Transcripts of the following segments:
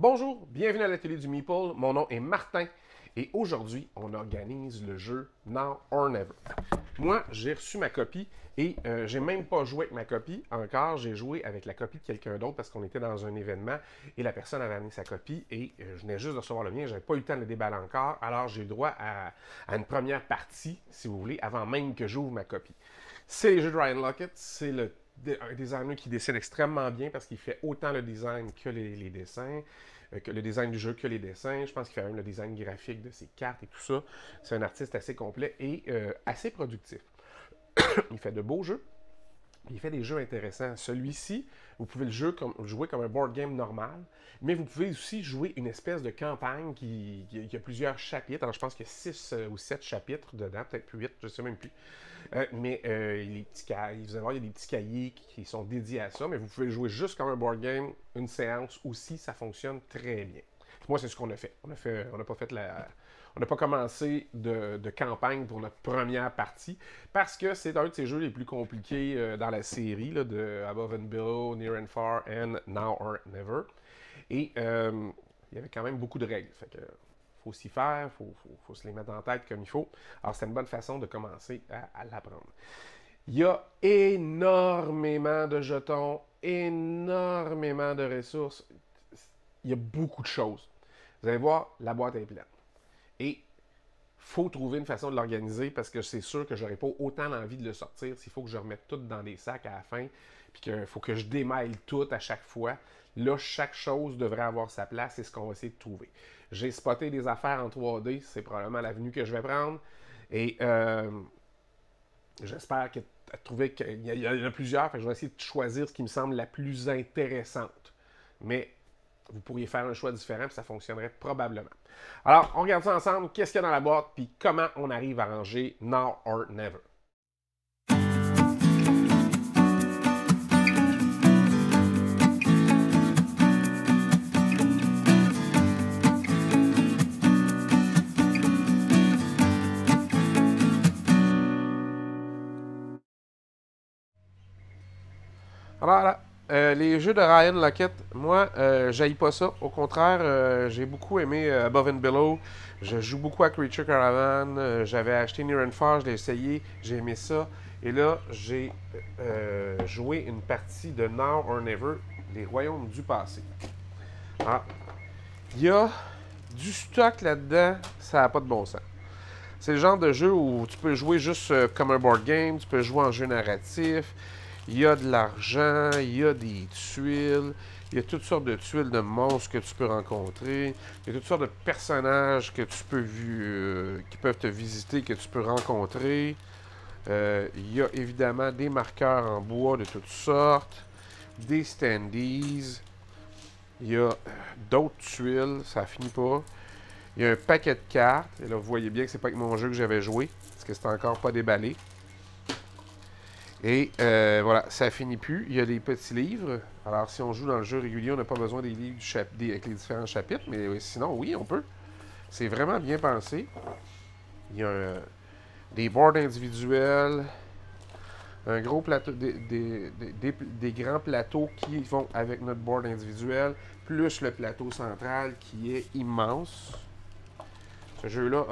Bonjour, bienvenue à l'atelier du Meeple. Mon nom est Martin et aujourd'hui, on organise le jeu Now or Never. Moi, j'ai reçu ma copie et j'ai même pas joué avec ma copie encore. J'ai joué avec la copie de quelqu'un d'autre parce qu'on était dans un événement et la personne avait amené sa copie et je venais juste de recevoir le mien. J'avais pas eu le temps de le déballer encore. Alors, j'ai eu le droit à une première partie, si vous voulez, avant même que j'ouvre ma copie. C'est les jeux de Ryan Lockett. C'est un designer qui dessine extrêmement bien parce qu'il fait autant le design que les dessins, que le design du jeu que les dessins. Je pense qu'il fait même le design graphique de ses cartes et tout ça. C'est un artiste assez complet et assez productif. Il fait de beaux jeux. Il fait des jeux intéressants. Celui-ci, vous pouvez jouer comme un board game normal, mais vous pouvez aussi jouer une espèce de campagne qui a plusieurs chapitres. Alors, je pense qu'il y a 6 ou 7 chapitres dedans, peut-être plus 8, je ne sais même plus. Les petits cahiers, vous allez voir, il y a des petits cahiers qui sont dédiés à ça, mais vous pouvez jouer juste comme un board game, une séance aussi, ça fonctionne très bien. Moi, c'est ce qu'on a fait. On n'a pas fait on n'a pas commencé de campagne pour notre première partie parce que c'est un de ces jeux les plus compliqués dans la série là, de Above and Below, Near and Far and Now or Never. Et il y avait quand même beaucoup de règles. Fait que faut s'y faire, faut se les mettre en tête comme il faut. Alors, c'est une bonne façon de commencer à l'apprendre. Il y a énormément de jetons, énormément de ressources. Il y a beaucoup de choses. Vous allez voir, la boîte est pleine. Et il faut trouver une façon de l'organiser parce que c'est sûr que je n'aurai pas autant d'envie de le sortir s'il faut que je remette tout dans des sacs à la fin puis qu'il faut que je démêle tout à chaque fois. Là, chaque chose devrait avoir sa place, c'est ce qu'on va essayer de trouver. J'ai spoté des affaires en 3D, c'est probablement l'avenue que je vais prendre. Et j'espère qu'il y en a plusieurs, fait que je vais essayer de choisir ce qui me semble la plus intéressante. Mais vous pourriez faire un choix différent, puis ça fonctionnerait probablement. Alors, on regarde ça ensemble, qu'est-ce qu'il y a dans la boîte, puis comment on arrive à ranger Now or Never. Alors là, les jeux de Ryan Lockett, moi, j'haïs pas ça. Au contraire, j'ai beaucoup aimé Above and Below. Je joue beaucoup à Creature Caravan. J'avais acheté Near and Far, je l'ai essayé, j'ai aimé ça. Et là, j'ai joué une partie de Now or Never, les Royaumes du passé. Ah, il y a du stock là-dedans, ça n'a pas de bon sens. C'est le genre de jeu où tu peux jouer juste comme un board game, tu peux jouer en jeu narratif. Il y a de l'argent, il y a des tuiles, il y a toutes sortes de tuiles de monstres que tu peux rencontrer, il y a toutes sortes de personnages que tu peux qui peuvent te visiter, que tu peux rencontrer. Il y a évidemment des marqueurs en bois de toutes sortes, des standees, il y a d'autres tuiles, ça finit pas. Il y a un paquet de cartes, et là vous voyez bien que c'est pas avec mon jeu que j'avais joué, parce que c'est encore pas déballé. Et voilà, ça finit plus. Il y a des petits livres. Alors, si on joue dans le jeu régulier, on n'a pas besoin des livres avec les différents chapitres. Mais sinon, oui, on peut. C'est vraiment bien pensé. Il y a des boards individuels. Un gros plateau, des grands plateaux qui vont avec notre board individuel. Plus le plateau central qui est immense. Ce jeu-là,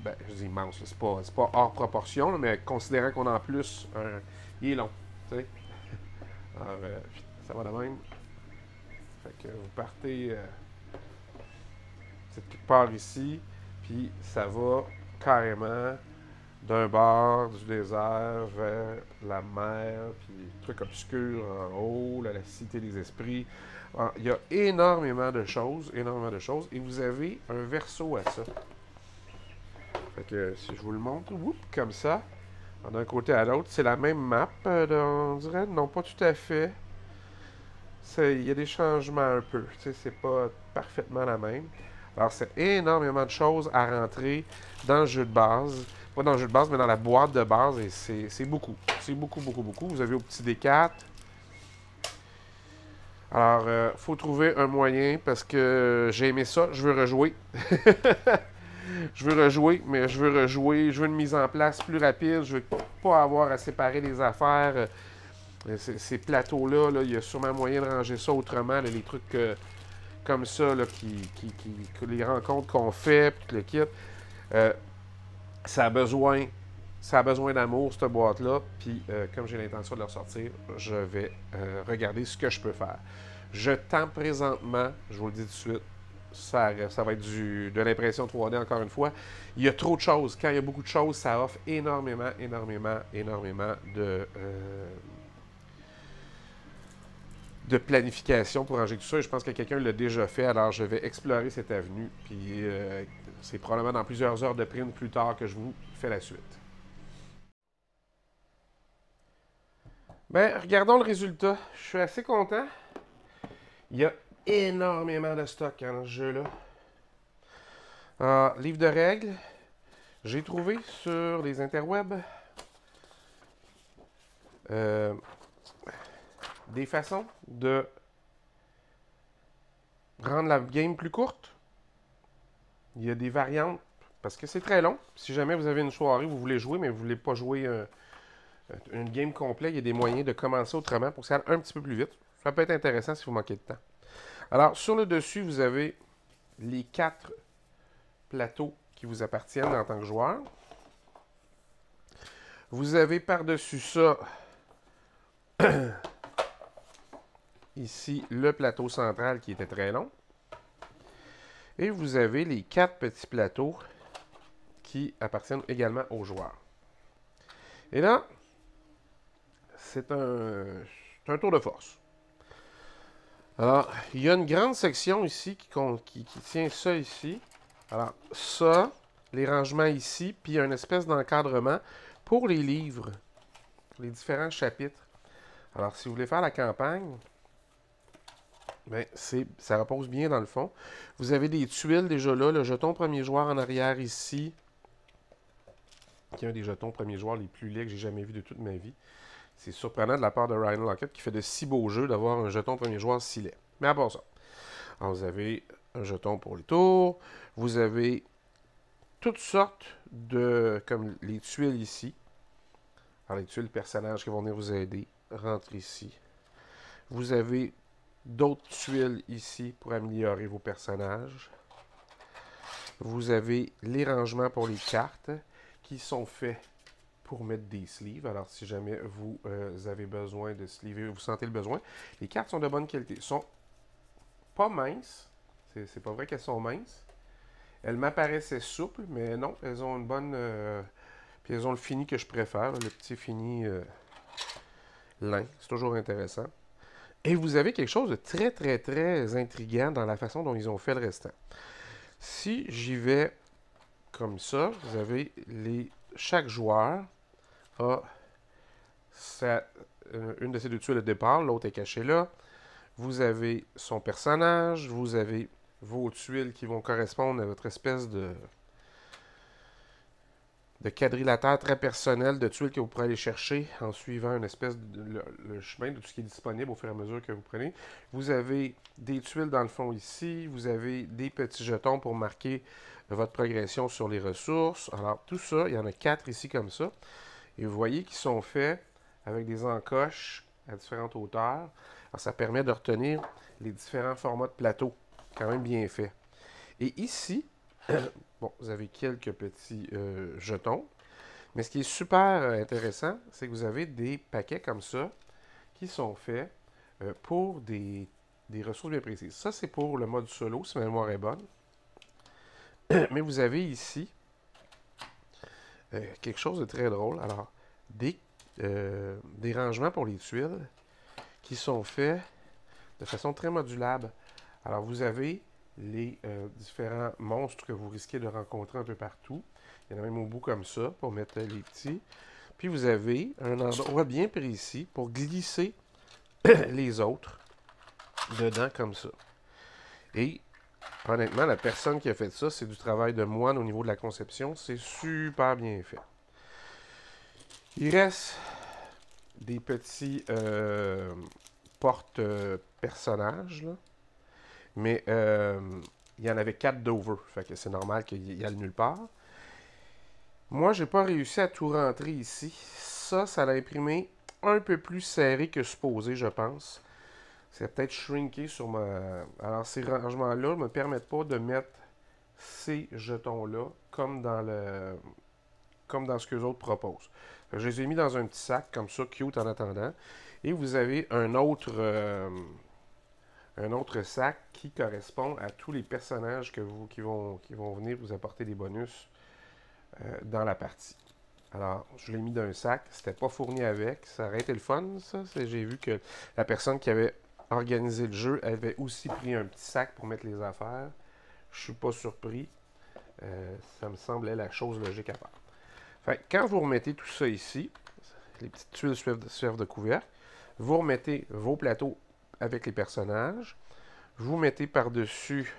ben, je dis immense, c'est pas hors proportion, là, mais considérant qu'on a en plus il est long, tu sais. Alors, ça va de même. Fait que vous partez c'est quelque part ici, puis ça va carrément d'un bord du désert vers la mer, puis truc obscur en haut, là, la cité des esprits. Alors, il y a énormément de choses, et vous avez un verso à ça. Fait que si je vous le montre, comme ça, d'un côté à l'autre, c'est la même map, on dirait. Non, pas tout à fait. Il y a des changements un peu. C'est pas parfaitement la même. Alors, c'est énormément de choses à rentrer dans le jeu de base. Pas dans le jeu de base, mais dans la boîte de base. Et c'est beaucoup. C'est beaucoup, beaucoup, beaucoup. Vous avez au petit D4. Alors, faut trouver un moyen parce que j'ai aimé ça. Je veux rejouer. Je veux rejouer, mais je veux rejouer. Je veux une mise en place plus rapide. Je veux pas avoir à séparer les affaires. Ces plateaux-là, il y a sûrement moyen de ranger ça autrement. Là, les trucs comme ça, là, que les rencontres qu'on fait, puis le kit, ça a besoin, d'amour, cette boîte-là. Puis, comme j'ai l'intention de le ressortir, je vais regarder ce que je peux faire. Je tends présentement, je vous le dis tout de suite, ça va être de l'impression 3D encore une fois. Il y a trop de choses. Quand il y a beaucoup de choses, ça offre énormément de planification pour ranger tout ça. Et je pense que quelqu'un l'a déjà fait, alors je vais explorer cette avenue. Puis c'est probablement dans plusieurs heures de print plus tard que je vous fais la suite. Ben, regardons le résultat. Je suis assez content. Il y a énormément de stock dans ce jeu-là. Livre de règles. J'ai trouvé sur les interwebs des façons de rendre la game plus courte. Il y a des variantes, parce que c'est très long. Si jamais vous avez une soirée, vous voulez jouer, mais vous ne voulez pas jouer une game complète, il y a des moyens de commencer autrement pour que ça aille un petit peu plus vite. Ça peut être intéressant si vous manquez de temps. Alors, sur le dessus, vous avez les 4 plateaux qui vous appartiennent en tant que joueur. Vous avez par-dessus ça, ici, le plateau central qui était très long. Et vous avez les 4 petits plateaux qui appartiennent également aux joueurs. Et là, c'est un tour de force. Alors, il y a une grande section ici qui tient ça ici. Alors, ça, les rangements ici, puis il y a une espèce d'encadrement pour les livres, les différents chapitres. Alors, si vous voulez faire la campagne, bien, ça repose bien dans le fond. Vous avez des tuiles déjà là, le jeton premier joueur en arrière ici, qui est un des jetons premier joueur les plus laids que j'ai jamais vu de toute ma vie. C'est surprenant de la part de Ryan Lockett qui fait de si beaux jeux d'avoir un jeton premier joueur si laid. Mais à part ça, alors vous avez un jeton pour les tours, vous avez toutes sortes comme les tuiles ici. Alors les tuiles personnages qui vont venir vous aider, rentrent ici. Vous avez d'autres tuiles ici pour améliorer vos personnages. Vous avez les rangements pour les cartes qui sont faits pour mettre des sleeves. Alors, si jamais vous avez besoin de sleever, vous sentez le besoin. Les cartes sont de bonne qualité. Elles sont pas minces. C'est pas vrai qu'elles sont minces. Elles m'apparaissaient souples, mais non, elles ont une bonne... puis elles ont le fini que je préfère, le petit fini lin. C'est toujours intéressant. Et vous avez quelque chose de très, très, très intriguant dans la façon dont ils ont fait le restant. Si j'y vais comme ça, vous avez chaque joueur a une de ces 2 tuiles de départ, l'autre est cachée là. Vous avez son personnage, vous avez vos tuiles qui vont correspondre à votre espèce de quadrilatère très personnel de tuiles que vous pourrez aller chercher en suivant une espèce le chemin de tout ce qui est disponible au fur et à mesure que vous prenez. Vous avez des tuiles dans le fond ici, vous avez des petits jetons pour marquer votre progression sur les ressources. Alors tout ça, il y en a 4 ici comme ça. Et vous voyez qu'ils sont faits avec des encoches à différentes hauteurs. Alors, ça permet de retenir les différents formats de plateau. Quand même bien fait. Et ici, bon, vous avez quelques petits jetons. Mais ce qui est super intéressant, c'est que vous avez des paquets comme ça qui sont faits pour des ressources bien précises. Ça, c'est pour le mode solo, si ma mémoire est bonne. Mais vous avez ici quelque chose de très drôle. Alors, des rangements pour les tuiles qui sont faits de façon très modulable. Alors, vous avez les différents monstres que vous risquez de rencontrer un peu partout. Il y en a même au bout comme ça pour mettre les petits. Puis, vous avez un endroit bien précis pour glisser les autres dedans comme ça. Et honnêtement, la personne qui a fait ça, c'est du travail de moine au niveau de la conception. C'est super bien fait. Il reste des petits porte-personnages, là. Mais il y en avait 4 d'over. Fait que c'est normal qu'il y aille nulle part. Moi, j'ai pas réussi à tout rentrer ici. Ça l'a imprimé un peu plus serré que supposé, je pense. c'est peut-être shrinké sur ma... Alors, ces rangements-là ne me permettent pas de mettre ces jetons-là comme dans ce que les autres proposent. Je les ai mis dans un petit sac comme ça, cute en attendant. Et vous avez un autre sac qui correspond à tous les personnages qui vont venir vous apporter des bonus dans la partie. Alors, je l'ai mis dans un sac. C'était pas fourni avec. Ça aurait été le fun, ça. J'ai vu que la personne qui avait organisé le jeu avait aussi pris un petit sac pour mettre les affaires. Je suis pas surpris. Ça me semblait la chose logique à faire. Fait, quand vous remettez tout ça ici, les petites tuiles servent de couvercle, vous remettez vos plateaux avec les personnages, vous mettez par-dessus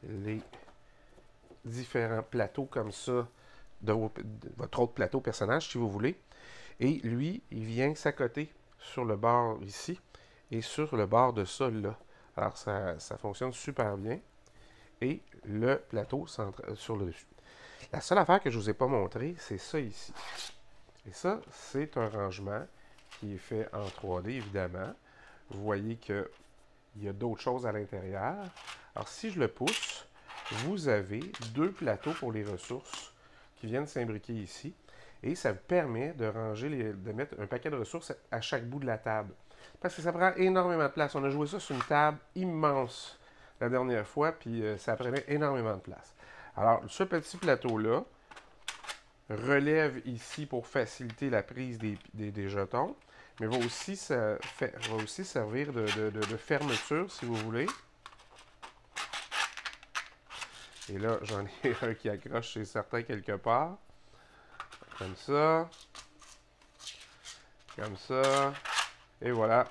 les différents plateaux comme ça de votre autre plateau personnage, si vous voulez. Et lui, il vient s'accoter sur le bord ici et sur le bord de ça, là. Alors, ça fonctionne super bien. Et le plateau sur le dessus. La seule affaire que je ne vous ai pas montré, c'est ça ici. Et ça, c'est un rangement qui est fait en 3D, évidemment. Vous voyez qu'il y a d'autres choses à l'intérieur. Alors, si je le pousse, vous avez deux plateaux pour les ressources qui viennent s'imbriquer ici. Et ça vous permet de ranger, de mettre un paquet de ressources à chaque bout de la table. Parce que ça prend énormément de place. On a joué ça sur une table immense la dernière fois, puis ça prenait énormément de place. Alors, ce petit plateau-là relève ici pour faciliter la prise des jetons, mais va aussi servir de fermeture, si vous voulez. Et là, j'en ai un qui accroche chez certains quelque part. Comme ça. Comme ça. Et voilà.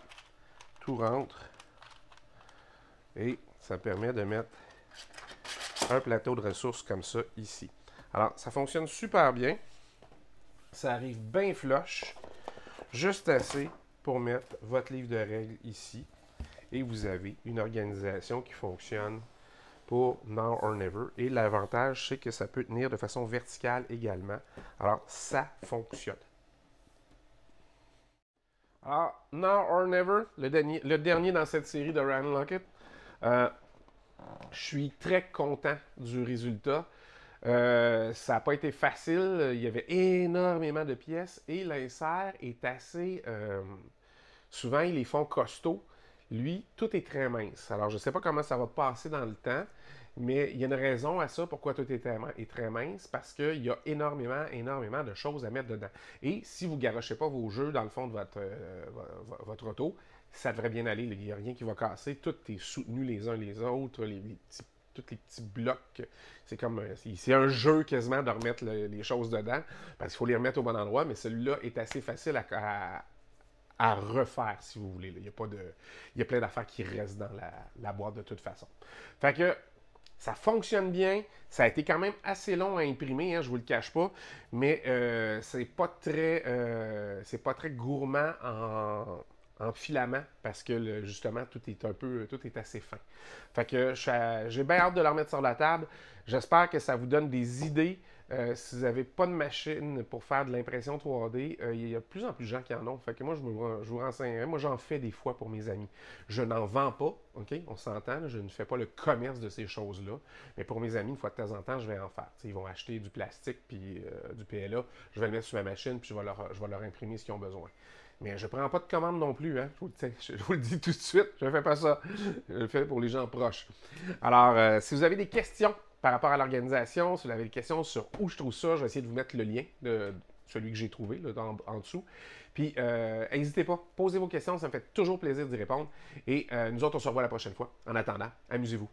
Tout rentre. Et ça permet de mettre un plateau de ressources comme ça ici. Alors, ça fonctionne super bien. Ça arrive bien flush. Juste assez pour mettre votre livre de règles ici. Et vous avez une organisation qui fonctionne pour Now or Never. Et l'avantage, c'est que ça peut tenir de façon verticale également. Alors, ça fonctionne. Alors, Now or Never, le dernier dans cette série de Ryan Lockett. Je suis très content du résultat. Ça n'a pas été facile. Il y avait énormément de pièces et l'insert est assez... souvent, ils les font costauds. Lui, tout est très mince. Alors, je ne sais pas comment ça va passer dans le temps, mais il y a une raison à ça, pourquoi tout est très mince, parce qu'il y a énormément de choses à mettre dedans. Et si vous ne garochez pas vos jeux dans le fond de votre auto, ça devrait bien aller. Il n'y a rien qui va casser. Tout est soutenu les uns les autres, tous les petits blocs. C'est comme c'est un jeu quasiment de remettre les choses dedans, parce qu'il faut les remettre au bon endroit, mais celui-là est assez facile à refaire, si vous voulez. Il y a plein d'affaires qui restent dans la boîte de toute façon. Fait que ça fonctionne bien. Ça a été quand même assez long à imprimer, hein, je ne vous le cache pas, mais c'est pas très gourmand en filament parce que justement tout est assez fin. Fait que j'ai bien hâte de le remettre sur la table. J'espère que ça vous donne des idées. Si vous n'avez pas de machine pour faire de l'impression 3D, il y a de plus en plus de gens qui en ont. Fait que moi, je vous renseignerai. Moi, j'en fais des fois pour mes amis. Je n'en vends pas, OK? On s'entend, je ne fais pas le commerce de ces choses-là. Mais pour mes amis, une fois de temps en temps, je vais en faire. T'sais, ils vont acheter du plastique puis du PLA. Je vais le mettre sur ma machine puis je vais leur imprimer ce qu'ils ont besoin. Mais je ne prends pas de commande non plus, hein? Je vous le dis tout de suite, je ne fais pas ça. Je le fais pour les gens proches. Alors, si vous avez des questions par rapport à l'organisation, si vous avez des questions sur où je trouve ça, je vais essayer de vous mettre le lien de celui que j'ai trouvé là, en dessous. Puis, n'hésitez pas, posez vos questions, ça me fait toujours plaisir d'y répondre. Et nous autres, on se revoit la prochaine fois. En attendant, amusez-vous.